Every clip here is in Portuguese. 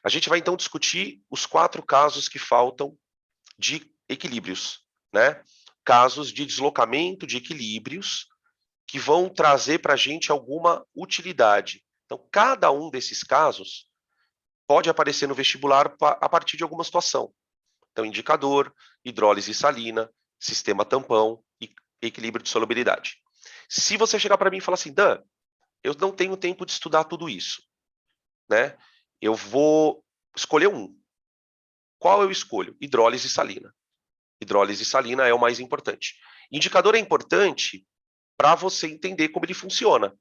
A gente vai, então, discutir os 4 casos que faltam de equilíbrios, né? Casos de deslocamento de equilíbrios que vão trazer para a gente alguma utilidade. Então, cada um desses casos pode aparecer no vestibular a partir de alguma situação. Então, indicador, hidrólise salina, sistema tampão e equilíbrio de solubilidade. Se você chegar para mim e falar assim, Dan, eu não tenho tempo de estudar tudo isso, né? Eu vou escolher um. Qual eu escolho? Hidrólise salina. Hidrólise salina é o mais importante. Indicador é importante para você entender como ele funciona,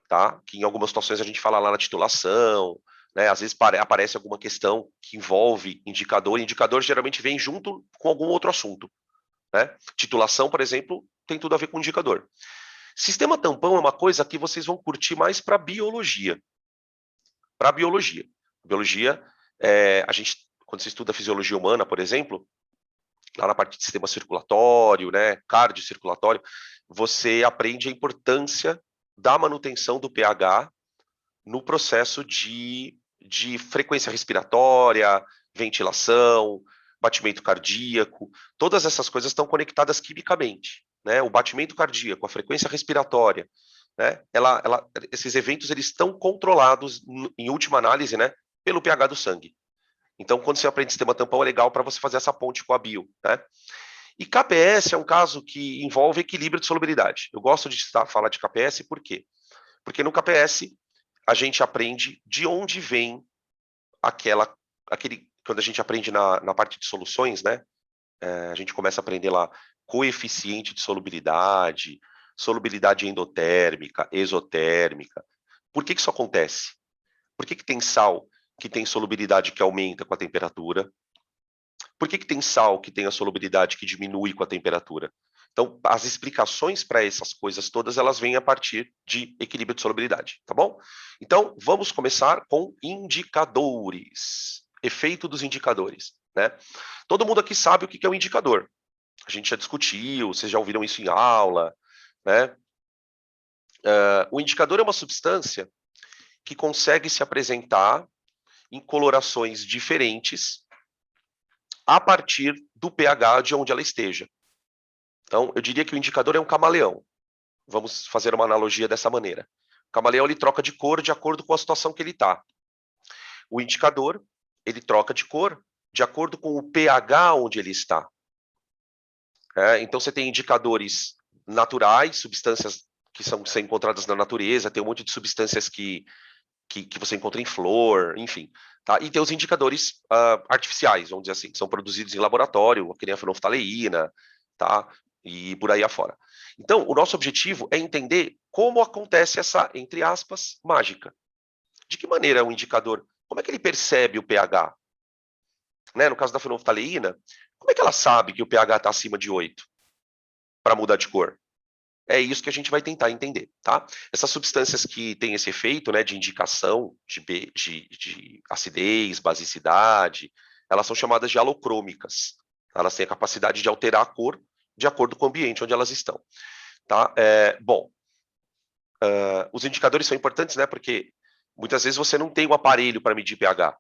tá? Que em algumas situações a gente fala lá na titulação, né? Às vezes aparece alguma questão que envolve indicador. Indicador geralmente vem junto com algum outro assunto, né? Titulação, por exemplo, tem tudo a ver com indicador. Sistema tampão é uma coisa que vocês vão curtir mais para biologia. Para biologia. Biologia, a gente, quando você estuda fisiologia humana, por exemplo, lá na parte de sistema circulatório, né, cardiocirculatório, você aprende a importância da manutenção do pH no processo de frequência respiratória, ventilação, batimento cardíaco. Todas essas coisas estão conectadas quimicamente, né? O batimento cardíaco, a frequência respiratória, né? Esses eventos eles estão controlados, em última análise, né, pelo pH do sangue. Então, quando você aprende sistema tampão, é legal para você fazer essa ponte com a bio, né? E KPS é um caso que envolve equilíbrio de solubilidade. Eu gosto de falar de KPS por quê? Porque no KPS a gente aprende de onde vem quando a gente aprende na parte de soluções, né? A gente começa a aprender lá coeficiente de solubilidade, solubilidade endotérmica, exotérmica. Por que isso acontece? Por que tem sal que tem solubilidade que aumenta com a temperatura? Por que tem sal que tem a solubilidade que diminui com a temperatura? Então, as explicações para essas coisas todas, elas vêm a partir de equilíbrio de solubilidade, tá bom? Então, vamos começar com indicadores. Efeito dos indicadores, né? Todo mundo aqui sabe o que é um indicador. A gente já discutiu, vocês já ouviram isso em aula, né? O indicador é uma substância que consegue se apresentar em colorações diferentes a partir do pH de onde ela esteja. Então, eu diria que o indicador é um camaleão. Vamos fazer uma analogia dessa maneira. O camaleão ele troca de cor de acordo com a situação que ele está. O indicador ele troca de cor de acordo com o pH onde ele está. Então, você tem indicadores naturais, substâncias que são encontradas na natureza, tem um monte de substâncias que você encontra em flor, enfim. Tá? E tem os indicadores artificiais, vamos dizer assim, que são produzidos em laboratório, que nem a fenolftaleína, tá? E por aí afora. Então, o nosso objetivo é entender como acontece essa, entre aspas, mágica. De que maneira o indicador, como é que ele percebe o pH? Né? No caso da fenolftaleína, como é que ela sabe que o pH está acima de 8 para mudar de cor? É isso que a gente vai tentar entender, tá? Essas substâncias que têm esse efeito, né, de indicação de acidez, basicidade, elas são chamadas de halocrômicas. Elas têm a capacidade de alterar a cor de acordo com o ambiente onde elas estão, tá? Os indicadores são importantes, né, porque muitas vezes você não tem um aparelho para medir pH.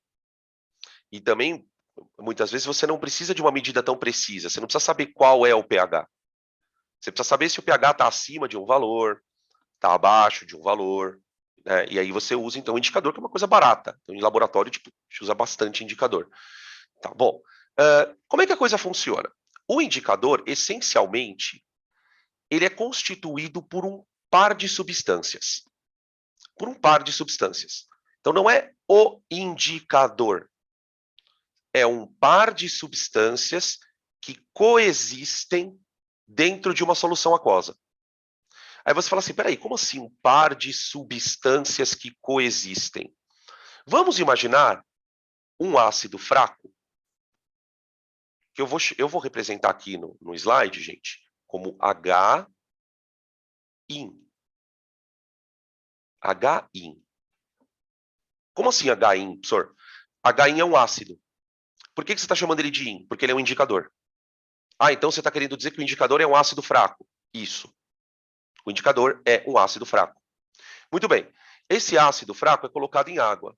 E também, muitas vezes, você não precisa de uma medida tão precisa. Você não precisa saber qual é o pH. Você precisa saber se o pH está acima de um valor, está abaixo de um valor, né? E aí você usa, então, o indicador, que é uma coisa barata. Então, em laboratório, tipo, a gente usa bastante indicador. Tá bom. Como é que a coisa funciona? O indicador, essencialmente, ele é constituído por um par de substâncias. Por um par de substâncias. Então, não é o indicador. É um par de substâncias que coexistem dentro de uma solução aquosa. Aí você fala assim, peraí, como assim um par de substâncias que coexistem? Vamos imaginar um ácido fraco, que eu vou representar aqui no slide, gente, como H-IN. H-IN. Como assim H-IN, professor? H-IN é um ácido. Por que você está chamando ele de IN? Porque ele é um indicador. Ah, então você está querendo dizer que o indicador é um ácido fraco. Isso. O indicador é um ácido fraco. Muito bem. Esse ácido fraco é colocado em água.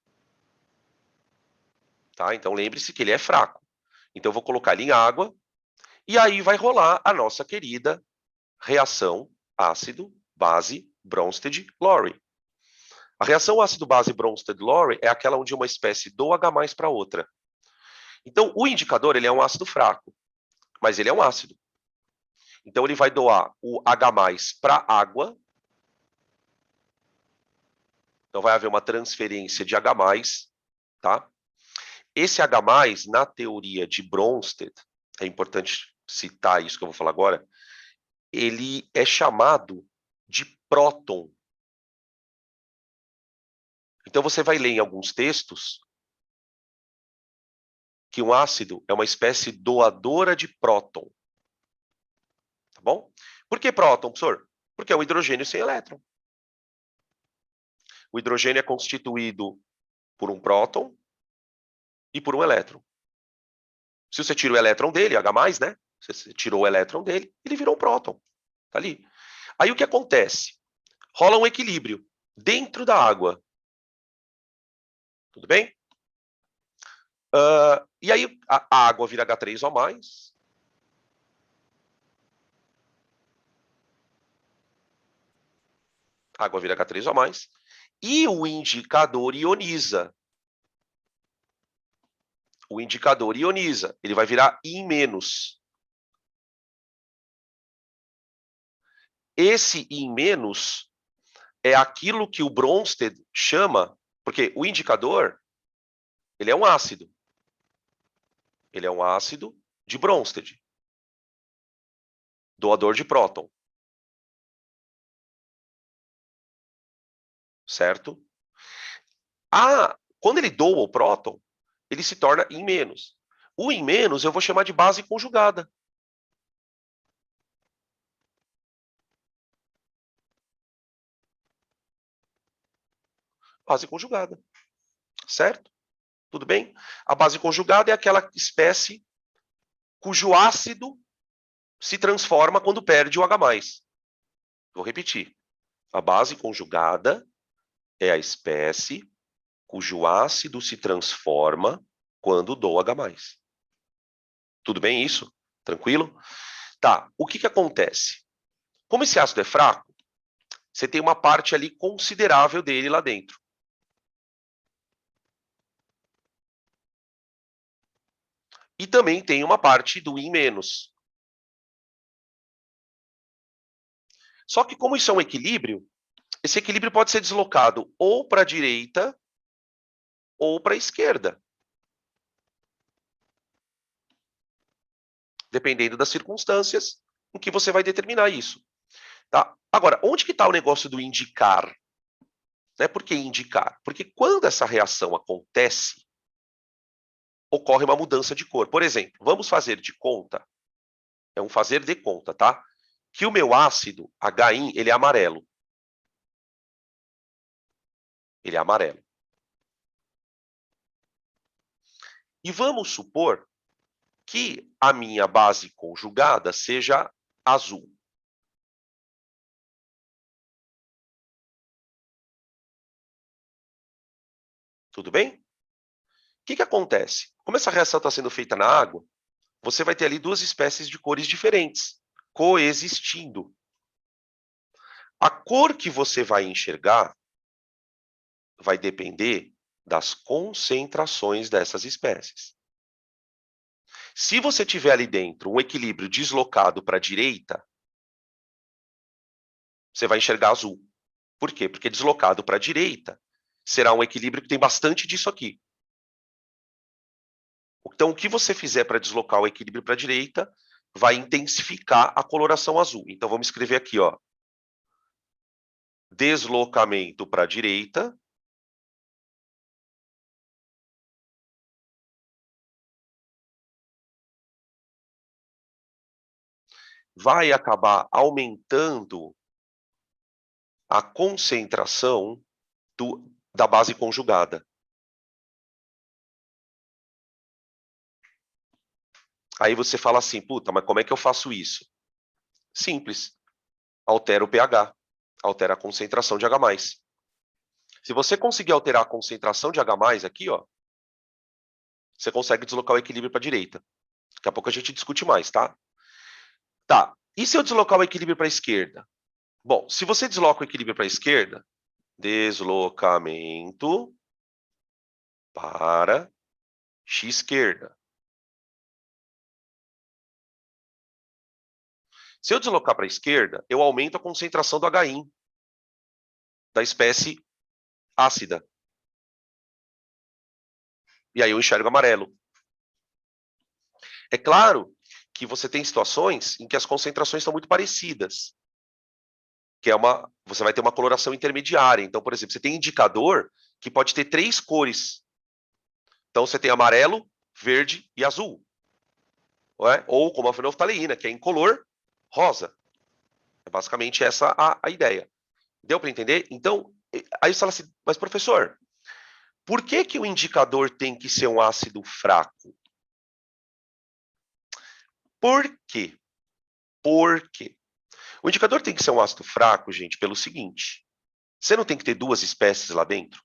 Tá? Então, lembre-se que ele é fraco. Então, eu vou colocar ele em água, e aí vai rolar a nossa querida reação ácido-base Bronsted-Lowry. A reação ácido-base Bronsted-Lowry é aquela onde uma espécie do H+ para outra. Então, o indicador ele é um ácido fraco, mas ele é um ácido. Então, ele vai doar o H+ para a água. Então, vai haver uma transferência de H+, tá? Esse H+, na teoria de Bronsted, é importante citar isso que eu vou falar agora, ele é chamado de próton. Então, você vai ler em alguns textos que um ácido é uma espécie doadora de próton. Tá bom? Por que próton, professor? Porque é um hidrogênio sem elétron. O hidrogênio é constituído por um próton e por um elétron. Se você tira o elétron dele, H+, né? Você tirou o elétron dele, ele virou um próton. Tá ali. Aí o que acontece? Rola um equilíbrio dentro da água. Tudo bem? E aí a água vira H3O+. A água vira H3O+. E o indicador ioniza. O indicador ioniza. Ele vai virar In-. Esse In- é aquilo que o Bronsted chama, porque o indicador, ele é um ácido. Ele é um ácido de Bronsted, doador de próton. Certo? Quando ele doa o próton, ele se torna In-. O In- eu vou chamar de base conjugada. Base conjugada. Certo? Tudo bem? A base conjugada é aquela espécie cujo ácido se transforma quando perde o H+. Vou repetir. A base conjugada é a espécie cujo ácido se transforma quando doa H+. Tudo bem isso? Tranquilo? Tá, o que acontece? Como esse ácido é fraco, você tem uma parte ali considerável dele lá dentro. E também tem uma parte do In-. Só que como isso é um equilíbrio, esse equilíbrio pode ser deslocado ou para a direita ou para a esquerda. Dependendo das circunstâncias em que você vai determinar isso. Tá? Agora, onde que está o negócio do indicar? Né? Por que indicar? Porque quando essa reação acontece, ocorre uma mudança de cor. Por exemplo, vamos fazer de conta, é um fazer de conta, tá? Que o meu ácido H- ele é amarelo. Ele é amarelo. E vamos supor que a minha base conjugada seja azul. Tudo bem? O que acontece? Como essa reação está sendo feita na água, você vai ter ali duas espécies de cores diferentes, coexistindo. A cor que você vai enxergar vai depender das concentrações dessas espécies. Se você tiver ali dentro um equilíbrio deslocado para a direita, você vai enxergar azul. Por quê? Porque deslocado para a direita será um equilíbrio que tem bastante disso aqui. Então, o que você fizer para deslocar o equilíbrio para a direita vai intensificar a coloração azul. Então, vamos escrever aqui, ó. Deslocamento para a direita vai acabar aumentando a concentração da base conjugada. Aí você fala assim, puta, mas como é que eu faço isso? Simples. Altera o pH, altera a concentração de H+. Se você conseguir alterar a concentração de H+, aqui, ó, você consegue deslocar o equilíbrio para a direita. Daqui a pouco a gente discute mais, tá? Tá, e se eu deslocar o equilíbrio para a esquerda? Bom, se você desloca o equilíbrio para a esquerda, deslocamento para x-esquerda. Se eu deslocar para a esquerda, eu aumento a concentração do H da espécie ácida. E aí eu enxergo amarelo. É claro que você tem situações em que as concentrações são muito parecidas, que você vai ter uma coloração intermediária. Então, por exemplo, você tem indicador que pode ter 3 cores. Então, você tem amarelo, verde e azul. Ou como a fenolftaleína, que é incolor, rosa. É basicamente essa a ideia. Deu para entender? Então, aí você fala assim, mas professor, por que o indicador tem que ser um ácido fraco? Por quê? Por quê? O indicador tem que ser um ácido fraco, gente, pelo seguinte. Você não tem que ter 2 espécies lá dentro?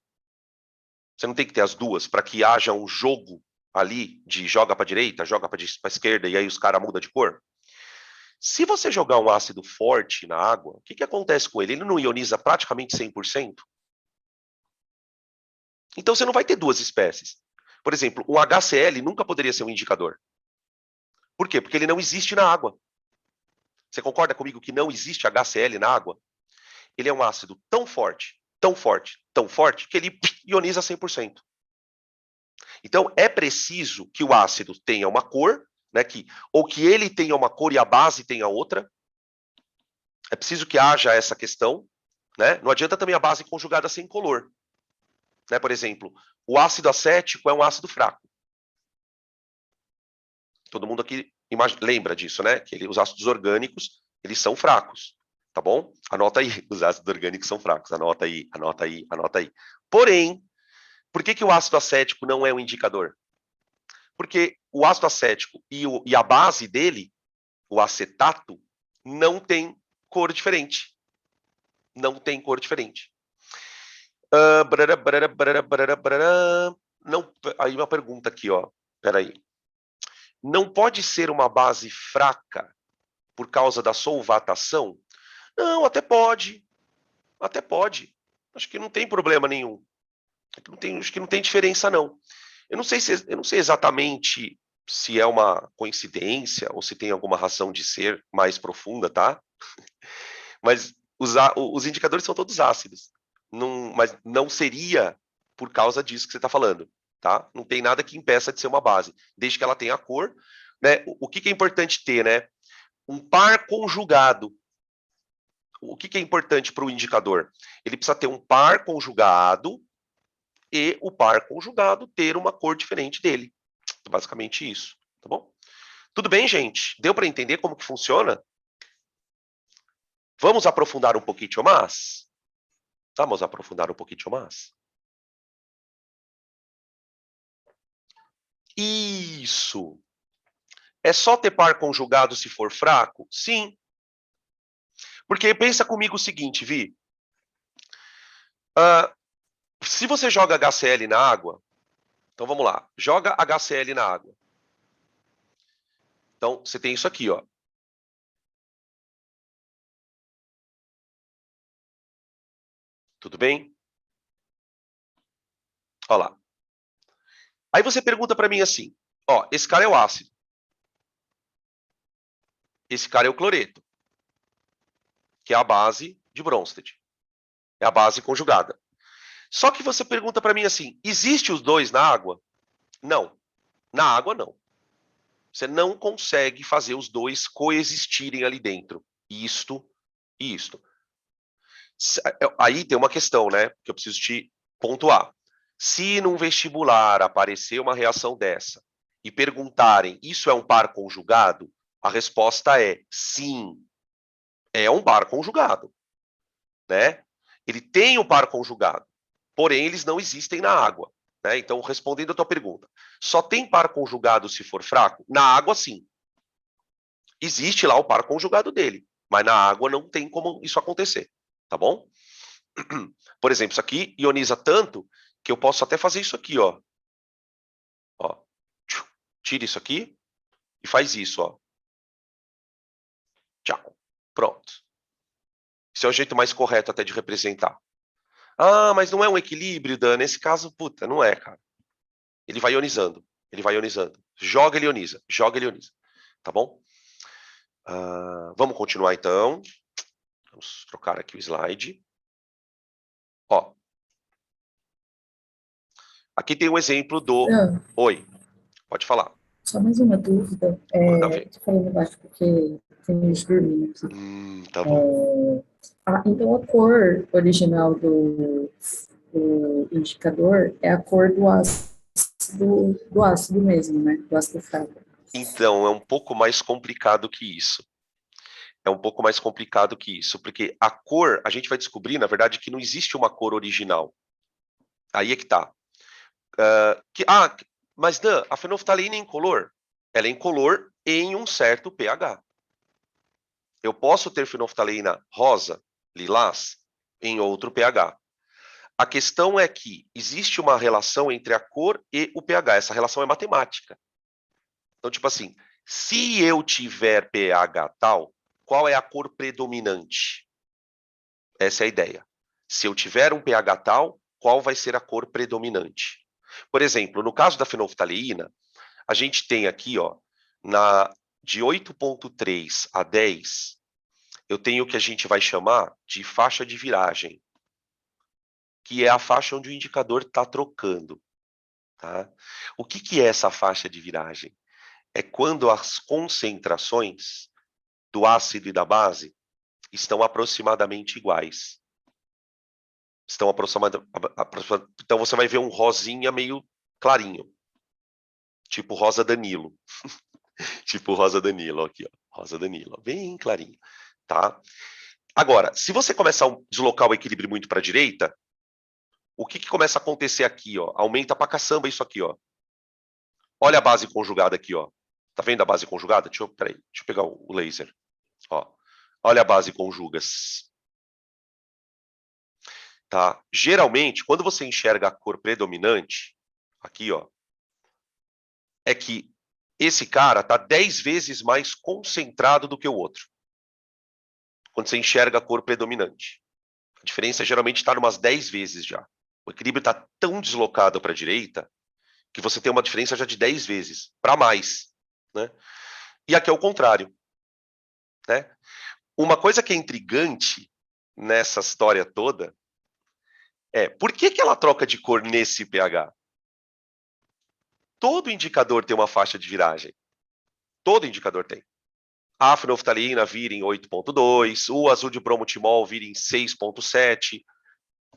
Você não tem que ter as duas para que haja um jogo ali de joga para a direita, joga para a esquerda e aí os caras mudam de cor? Se você jogar um ácido forte na água, o que acontece com ele? Ele não ioniza praticamente 100%? Então você não vai ter 2 espécies. Por exemplo, um HCl nunca poderia ser um indicador. Por quê? Porque ele não existe na água. Você concorda comigo que não existe HCl na água? Ele é um ácido tão forte, tão forte, tão forte, que ele ioniza 100%. Então, é preciso que o ácido tenha uma cor, né, ou que ele tenha uma cor e a base tenha outra. É preciso que haja essa questão. Né? Não adianta também a base conjugada ser incolor. Né? Por exemplo, o ácido acético é um ácido fraco. Todo mundo aqui lembra disso, né? Que os ácidos orgânicos, eles são fracos. Tá bom? Anota aí, os ácidos orgânicos são fracos. Anota aí, anota aí, anota aí. Porém, por que o ácido acético não é um indicador? Porque o ácido acético e a base dele, o acetato, não tem cor diferente. Não tem cor diferente. Não, aí uma pergunta aqui, ó. Peraí. Não pode ser uma base fraca por causa da solvatação? Não, até pode. Até pode. Acho que não tem problema nenhum. Acho que não tem diferença, não. Eu não sei exatamente se é uma coincidência ou se tem alguma razão de ser mais profunda, tá? Mas os indicadores são todos ácidos. Mas não seria por causa disso que você está falando, tá? Não tem nada que impeça de ser uma base, desde que ela tenha a cor. Né? O que é importante ter, né? Um par conjugado. O que é importante para o indicador? Ele precisa ter um par conjugado e o par conjugado ter uma cor diferente dele. Basicamente isso, tá bom? Tudo bem, gente? Deu para entender como que funciona? Vamos aprofundar um pouquinho mais? Vamos aprofundar um pouquinho mais? Isso. É só ter par conjugado se for fraco? Sim. Porque pensa comigo o seguinte, Vi. Se você joga HCl na água, então vamos lá, joga HCl na água. Então, você tem isso aqui, ó. Tudo bem? Olha lá. Aí você pergunta para mim assim, ó, esse cara é o ácido. Esse cara é o cloreto, que é a base de Bronsted. É a base conjugada. Só que você pergunta para mim assim, existe os dois na água? Não. Na água, não. Você não consegue fazer os dois coexistirem ali dentro. Isto e isto. Aí tem uma questão, né? Que eu preciso te pontuar. Se num vestibular aparecer uma reação dessa e perguntarem, isso é um par conjugado? A resposta é sim, é um par conjugado, né? Ele tem um par conjugado, porém eles não existem na água, né? Então, respondendo a tua pergunta, só tem par conjugado se for fraco? Na água, sim. Existe lá o par conjugado dele, mas na água não tem como isso acontecer, tá bom? Por exemplo, isso aqui ioniza tanto que eu posso até fazer isso aqui, ó. Ó. Tira isso aqui e faz isso, ó. Tchau. Pronto. Esse é o jeito mais correto até de representar. Ah, mas não é um equilíbrio, Dan. Nesse caso, puta, não é, cara. Ele vai ionizando. Ele vai ionizando. Joga, ele ioniza. Joga, ele ioniza. Tá bom? Vamos continuar, então. Vamos trocar aqui o slide. Ó. Aqui tem um exemplo do... Dan, Oi, pode falar. só mais uma dúvida. Manda ver. Tô falando baixo porque tem gente dormindo aqui. Tá bom. Então a cor original do indicador é a cor do ácido mesmo, né? Do ácido fálico. Então, é um pouco mais complicado que isso. É um pouco mais complicado que isso, porque a cor, a gente vai descobrir, na verdade, que não existe uma cor original. Aí é que tá. Mas Dan, a fenolftaleína é incolor? Ela é incolor em um certo pH. Eu posso ter fenolftaleína rosa, lilás, em outro pH. A questão é que existe uma relação entre a cor e o pH. Essa relação é matemática. Então, tipo assim, se eu tiver pH tal, qual é a cor predominante? Essa é a ideia. Se eu tiver um pH tal, qual vai ser a cor predominante? Por exemplo, no caso da fenolftaleína, a gente tem aqui, ó, de 8,3 a 10, eu tenho o que a gente vai chamar de faixa de viragem, que é a faixa onde o indicador está trocando. Tá? O que é essa faixa de viragem? É quando as concentrações do ácido e da base estão aproximadamente iguais. Então você vai ver um rosinha meio clarinho, tipo rosa Danilo. Tipo rosa Danilo, aqui, ó. Rosa Danilo, bem clarinho, tá? Agora, se você começar a deslocar o equilíbrio muito para a direita, o que começa a acontecer aqui, ó? Aumenta pra caçamba isso aqui, ó. Olha a base conjugada aqui, ó. Tá vendo a base conjugada? Peraí, deixa eu pegar o laser. Ó. Olha a base conjugas. Tá? Geralmente, quando você enxerga a cor predominante, aqui, ó, é que esse cara está 10 vezes mais concentrado do que o outro. Quando você enxerga a cor predominante. A diferença geralmente está umas 10 vezes já. O equilíbrio está tão deslocado para a direita que você tem uma diferença já de 10 vezes, para mais. Né? E aqui é o contrário. Né? Uma coisa que é intrigante nessa história toda é por que ela troca de cor nesse pH? Todo indicador tem uma faixa de viragem. Todo indicador tem. A fenolftaleína vira em 8,2, o azul de bromotimol vira em 6,7.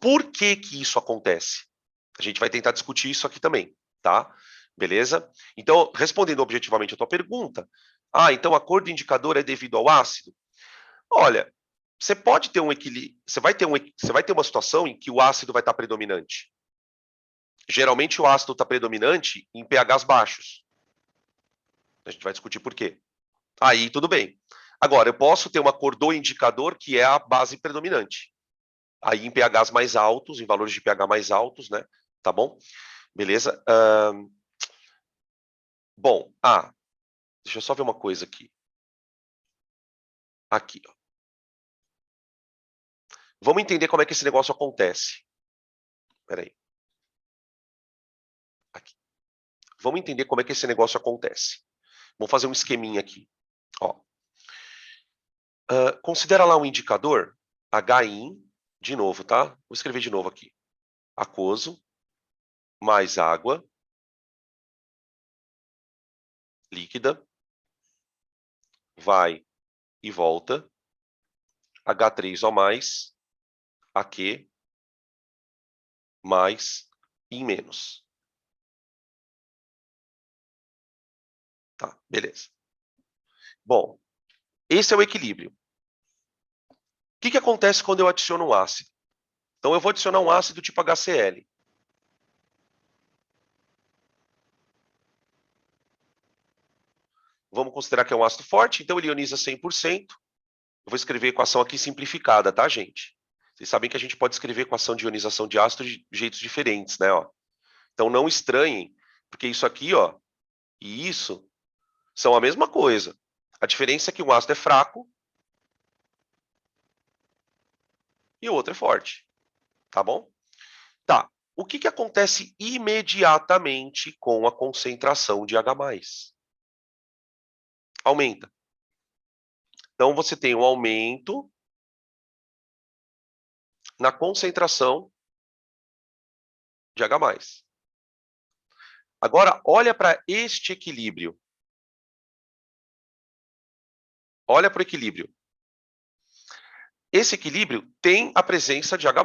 Por que isso acontece? A gente vai tentar discutir isso aqui também, tá? Beleza? Então, respondendo objetivamente a tua pergunta, então a cor do indicador é devido ao ácido? Olha, você pode ter um equilíbrio, você vai ter uma situação em que o ácido vai estar predominante. Geralmente o ácido está predominante em pHs baixos. A gente vai discutir por quê. Aí tudo bem. Agora, eu posso ter uma cor do indicador que é a base predominante. Aí em pHs mais altos, em valores de pH mais altos, né? Tá bom? Beleza? Bom, deixa eu só ver uma coisa aqui. Aqui, ó. Vamos entender como é que esse negócio acontece. Espera aí. Aqui. Vamos entender como é que esse negócio acontece. Vamos fazer um esqueminha aqui. Ó. Considera lá um indicador, HIN, de novo, tá? Vou escrever de novo aqui. Aquoso, mais água, líquida, vai e volta, H3O mais, AQ, mais, IN menos. Tá, beleza. Bom, esse é o equilíbrio. O que acontece quando eu adiciono um ácido? Então, eu vou adicionar um ácido tipo HCl. Vamos considerar que é um ácido forte, então ele ioniza 100%. Eu vou escrever a equação aqui simplificada, tá, gente? Vocês sabem que a gente pode escrever equação de ionização de ácido de jeitos diferentes, né? Ó. Então, não estranhem, porque isso aqui, ó, e isso são a mesma coisa. A diferença é que um ácido é fraco e o outro é forte. Tá bom? Tá. O que acontece imediatamente com a concentração de H+? Aumenta. Então, você tem um aumento na concentração de H+. Agora, olha para este equilíbrio. Olha para o equilíbrio. Esse equilíbrio tem a presença de H+.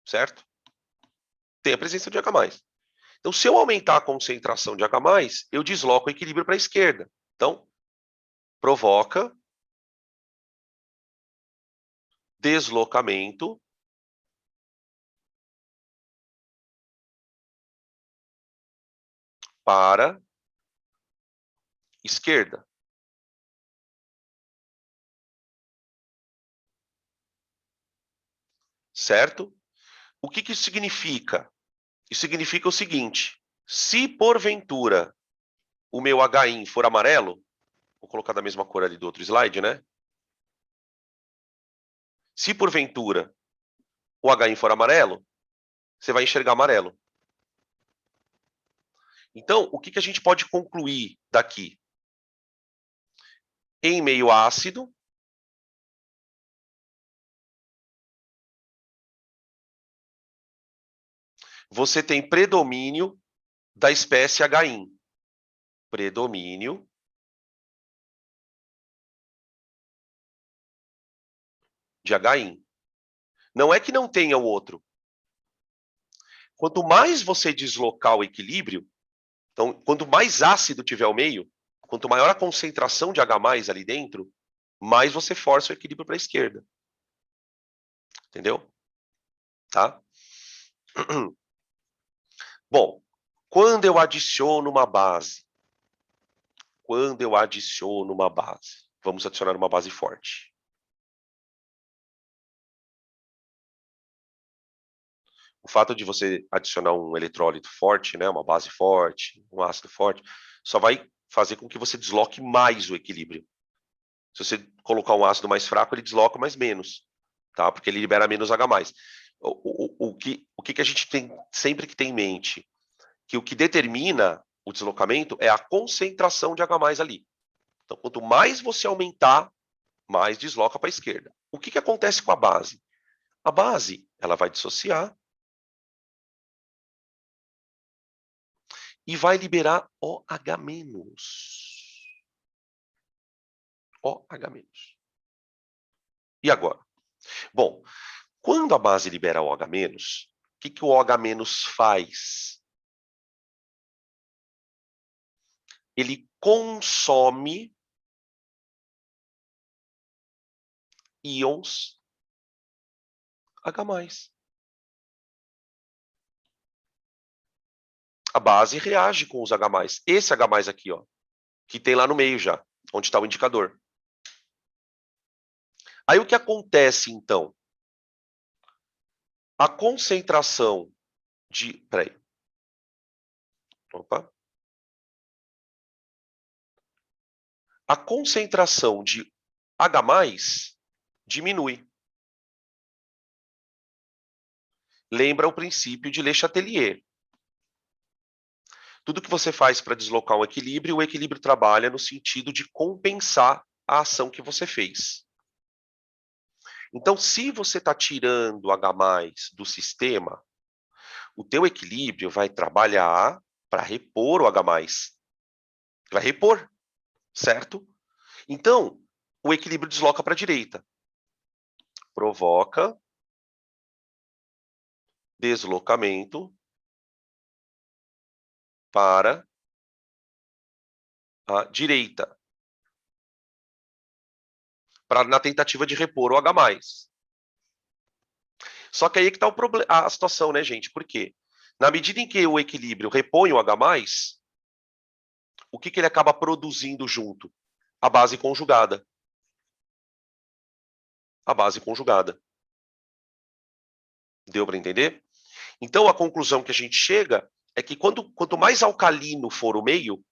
Certo? Tem a presença de H+. Então, se eu aumentar a concentração de H+, eu desloco o equilíbrio para a esquerda. Então, provoca deslocamento para esquerda. Certo? O que isso significa? Isso significa o seguinte: se porventura o meu HI for amarelo, vou colocar da mesma cor ali do outro slide, né? Se porventura o HI for amarelo, você vai enxergar amarelo. Então, o que a gente pode concluir daqui? Em meio ácido, você tem predomínio da espécie HI. Predomínio de HI. Não é que não tenha o outro. Quanto mais você deslocar o equilíbrio, então, quanto mais ácido tiver o meio, quanto maior a concentração de H+ ali dentro, mais você força o equilíbrio para a esquerda. Entendeu? Tá? Bom, quando eu adiciono uma base, vamos adicionar uma base forte. O fato de você adicionar um eletrólito forte, né, uma base forte, um ácido forte, só vai fazer com que você desloque mais o equilíbrio. Se você colocar um ácido mais fraco, ele desloca mais menos, tá? Porque ele libera menos H+. O que a gente tem sempre que ter em mente? Que o que determina o deslocamento é a concentração de H+ ali. Então, quanto mais você aumentar, mais desloca para a esquerda. O que acontece com a base? A base, ela vai dissociar e vai liberar OH-. OH-. E agora? Bom, quando a base libera OH-, o que o OH- faz? Ele consome íons H+. A base reage com os H+. Esse H+ aqui, ó, que tem lá no meio já, onde está o indicador. Aí o que acontece, então? A concentração de... Peraí. Opa. A concentração de H+ diminui. Lembra o princípio de Le Chatelier. Tudo que você faz para deslocar um equilíbrio, o equilíbrio trabalha no sentido de compensar a ação que você fez. Então, se você está tirando H+ do sistema, o teu equilíbrio vai trabalhar para repor o H+. Vai repor, certo? Então, o equilíbrio desloca para a direita. Provoca deslocamento para a direita, na tentativa de repor o H+. Só que aí que está a situação, né, gente? Por quê? Na medida em que o equilíbrio repõe o H+, o que ele acaba produzindo junto? A base conjugada. A base conjugada. Deu para entender? Então, a conclusão que a gente chega é que quanto mais alcalino for o meio,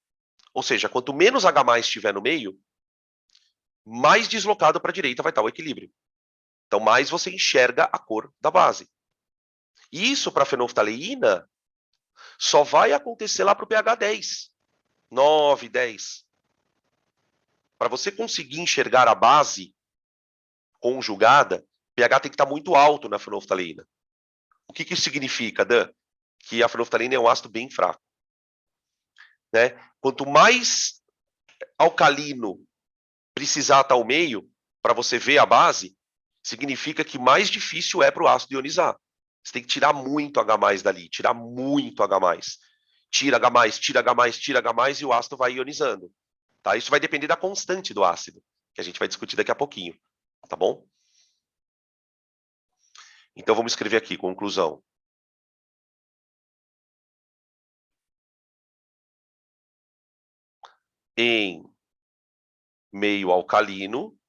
ou seja, quanto menos H+ estiver no meio, mais deslocado para a direita vai estar o equilíbrio. Então, mais você enxerga a cor da base. E isso, para a fenolftaleína, só vai acontecer lá para o pH 10, 9, 10. Para você conseguir enxergar a base conjugada, pH tem que estar muito alto na fenolftaleína. O que isso significa, Dan? Que a fenolftaleína é um ácido bem fraco. Né? Quanto mais alcalino precisar estar ao meio, para você ver a base, significa que mais difícil é para o ácido ionizar. Você tem que tirar muito H+ dali, tirar muito H+. Tira H+, tira H+, tira H+, e o ácido vai ionizando. Tá? Isso vai depender da constante do ácido, que a gente vai discutir daqui a pouquinho. Tá bom? Então, vamos escrever aqui, conclusão. Em meio alcalino,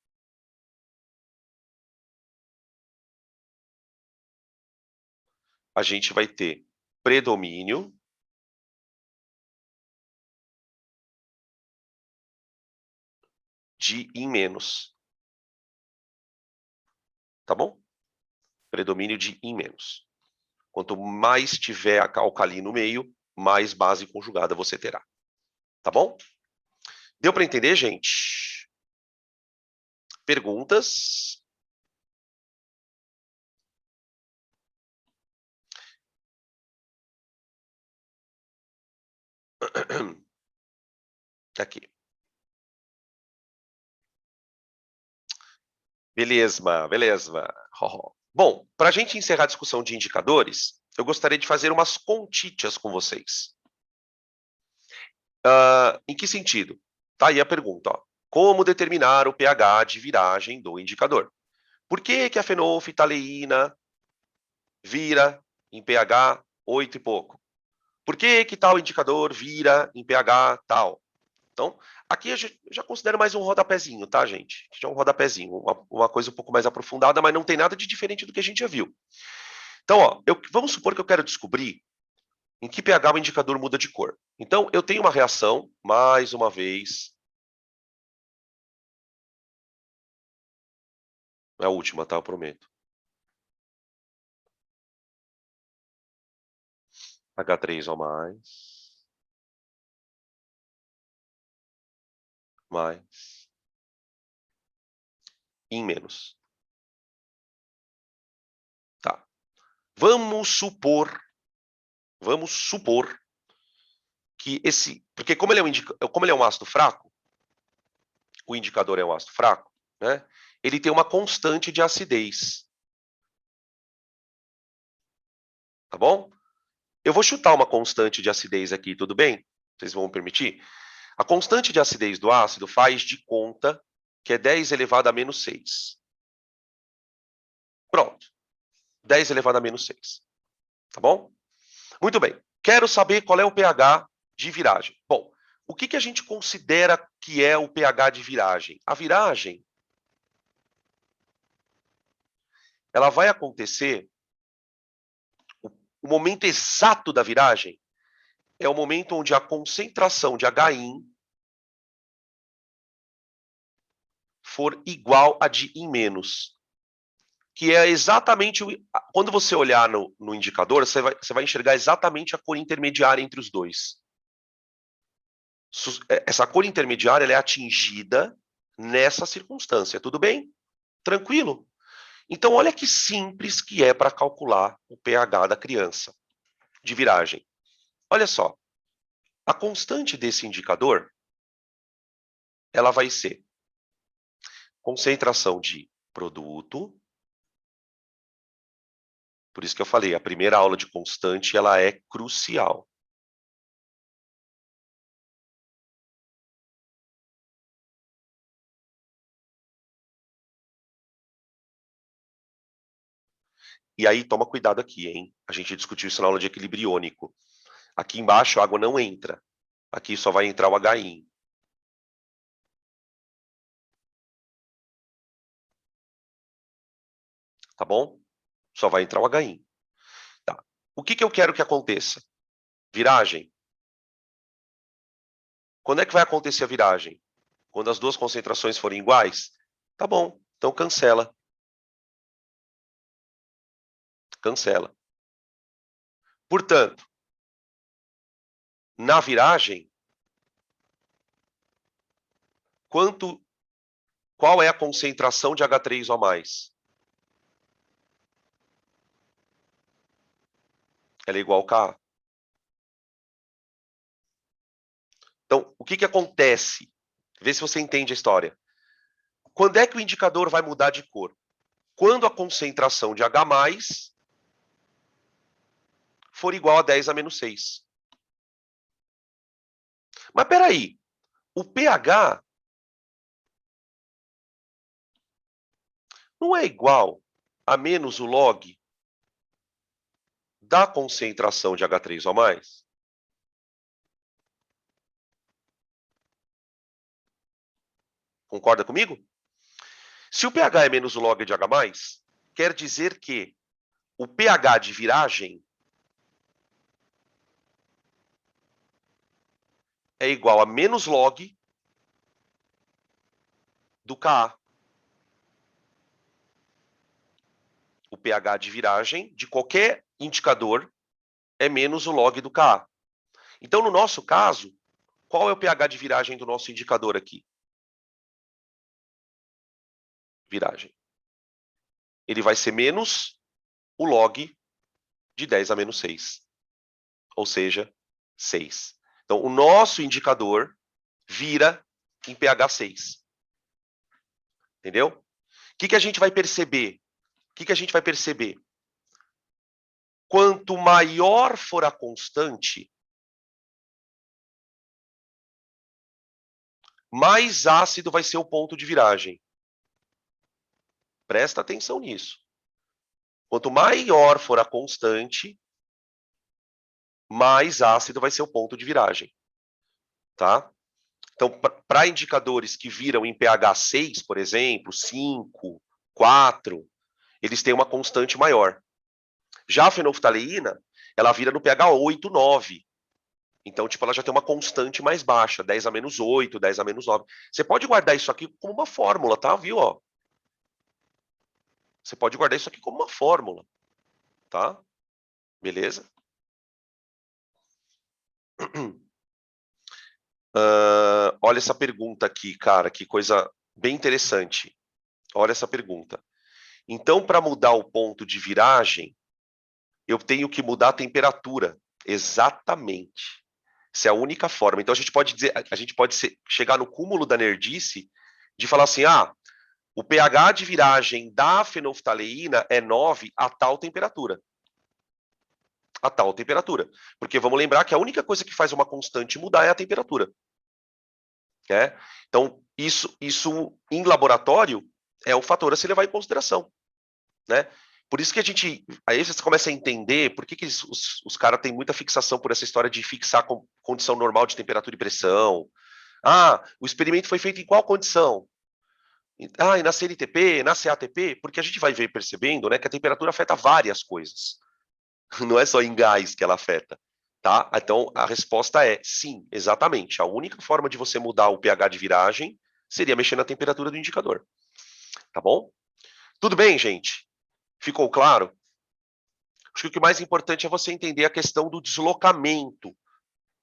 a gente vai ter predomínio de In-. Tá bom? Predomínio de In-. Quanto mais tiver alcalino no meio, mais base conjugada você terá. Tá bom? Deu para entender, gente? Perguntas? Aqui. Beleza, beleza. Bom, para a gente encerrar a discussão de indicadores, eu gostaria de fazer umas continhas com vocês. Em que sentido? Tá aí a pergunta. Ó. Como determinar o pH de viragem do indicador? Por que a fenolftaleína vira em pH 8 e pouco? Por que tal indicador vira em pH tal? Então, aqui eu já considero mais um rodapézinho, tá, gente? Já é um rodapézinho, uma coisa um pouco mais aprofundada, mas não tem nada de diferente do que a gente já viu. Então, ó, vamos supor que eu quero descobrir em que pH o indicador muda de cor. Então, eu tenho uma reação, mais uma vez. É a última, tá? Eu prometo. H3O+. Mais. In-. Tá. Vamos supor que esse... Porque como ele é um ácido fraco, o indicador é um ácido fraco, né? Ele tem uma constante de acidez. Tá bom? Eu vou chutar uma constante de acidez aqui, tudo bem? Vocês vão me permitir? A constante de acidez do ácido faz de conta que é 10 elevado a menos 6. Pronto. 10 elevado a menos 6. Tá bom? Muito bem. Quero saber qual é o pH de viragem. Bom, o que a gente considera que é o pH de viragem? A viragem, ela vai acontecer, o momento exato da viragem é o momento onde a concentração de H for igual a de In-, que é exatamente... Quando você olhar no indicador, você vai enxergar exatamente a cor intermediária entre os dois. Essa cor intermediária ela é atingida nessa circunstância, tudo bem? Tranquilo? Então, olha que simples que é para calcular o pH da criança de viragem. Olha só, a constante desse indicador, ela vai ser concentração de produto. Por isso que eu falei, a primeira aula de constante ela é crucial. E aí, toma cuidado aqui, hein? A gente discutiu isso na aula de equilíbrio iônico. Aqui embaixo a água não entra. Aqui só vai entrar o HI. Tá bom? Só vai entrar o HI. Tá. O que eu quero que aconteça? Viragem. Quando é que vai acontecer a viragem? Quando as duas concentrações forem iguais? Tá bom, então cancela. Cancela. Portanto, na viragem, qual é a concentração de H3O+. Ela é igual a Ka. Então, o que acontece? Vê se você entende a história. Quando é que o indicador vai mudar de cor? Quando a concentração de H+, for igual a 10 a menos 6. Mas peraí, o pH não é igual a menos o log da concentração de H3O+? Concorda comigo? Se o pH é menos o log de H+, quer dizer que o pH de viragem é igual a menos log do Ka. O pH de viragem de qualquer indicador é menos o log do Ka. Então, no nosso caso, qual é o pH de viragem do nosso indicador aqui? Viragem. Ele vai ser menos o log de 10 a menos 6. Ou seja, 6. Então, o nosso indicador vira em pH 6. Entendeu? O que a gente vai perceber? O que a gente vai perceber? Quanto maior for a constante, mais ácido vai ser o ponto de viragem. Presta atenção nisso. Quanto maior for a constante, mais ácido vai ser o ponto de viragem. Tá? Então, para indicadores que viram em pH 6, por exemplo, 5, 4, eles têm uma constante maior. Já a fenolftaleína, ela vira no pH 8, 9. Então, tipo, ela já tem uma constante mais baixa, 10 a menos 8, 10 a menos 9. Você pode guardar isso aqui como uma fórmula, tá? Viu? Ó. Você pode guardar isso aqui como uma fórmula, tá? Beleza? Olha essa pergunta aqui, cara, que coisa bem interessante. Olha essa pergunta. Então, para mudar o ponto de viragem, eu tenho que mudar a temperatura. Exatamente. Essa é a única forma. Então, a gente pode chegar no cúmulo da nerdice de falar assim, o pH de viragem da fenolftaleína é 9 a tal temperatura. A tal temperatura. Porque vamos lembrar que a única coisa que faz uma constante mudar é a temperatura. Né? Então, isso em laboratório é um fator a se levar em consideração. Né? Por isso que aí você começa a entender por que os caras têm muita fixação por essa história de fixar condição normal de temperatura e pressão. O experimento foi feito em qual condição? E na CNTP, na CATP, porque a gente vai ver percebendo, né, que a temperatura afeta várias coisas. Não é só em gás que ela afeta. Tá? Então, a resposta é sim, exatamente. A única forma de você mudar o pH de viragem seria mexer na temperatura do indicador. Tá bom? Tudo bem, gente? Ficou claro? Acho que o que mais importante é você entender a questão do deslocamento.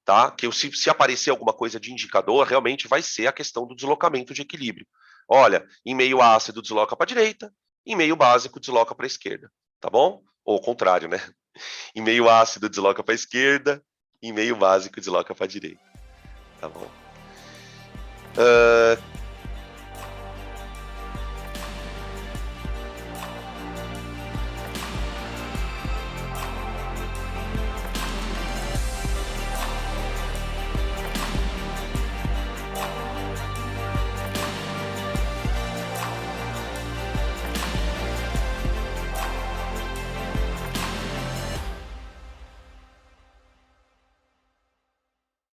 Tá? Que se aparecer alguma coisa de indicador, realmente vai ser a questão do deslocamento de equilíbrio. Olha, em meio ácido desloca para a direita, em meio básico desloca para a esquerda. Tá bom? Ou o contrário, né? Em meio ácido desloca para a esquerda, em meio básico desloca para a direita. Tá bom?